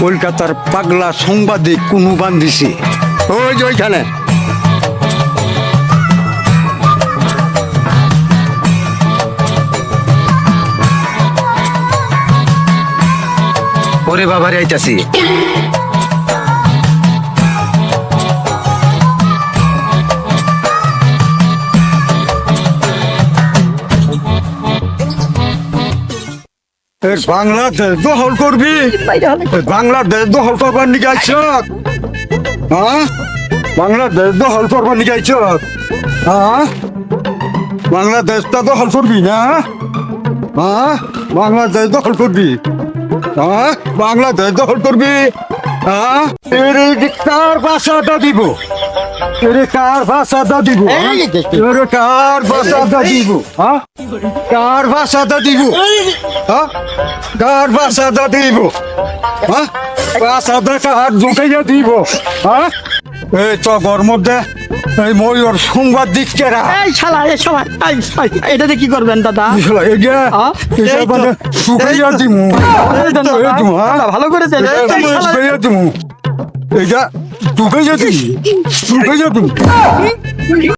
কলকাতার পাগলা সাংবাদিক কুনু বান্ধিছে ওই যে ওইখানে। ওরে বাবারে আইতাছি। বাংলাদেশ দখল করবি, বাংলাদেশ দখল করবার নিকে আইছ, হ্যাঁ বাংলাদেশ দখল করবার নিকে আইছ, হ্যাঁ বাংলাদেশটা দখল করবি না, হ্যাঁ বাংলাদেশ দখল করবি, হ্যাঁ বাংলাদেশ দখল করবি, হ্যাঁ কার ভাষাটা দিব, কার ভাষাটা দিব, কার ভাষাটা দিব, হ্যাঁ কার ভাষাটা দিব, হ্যাঁ কার ভাষাটা দিব, হ্যাঁ ভাষাটা কার ঢুকাইয়া দিব, হ্যাঁ এই চগর মধ্যে এই ময়ূর সংবাদ দিচ্ছেরা এই শালা এই সবাই এটাতে কি করবেন দাদা? শুকাইয়া দিমু, ভালো করেছেন শুকাইয়া দিমু, এইটা শুকাইয়া দিমু, শুকাইয়া দিমু।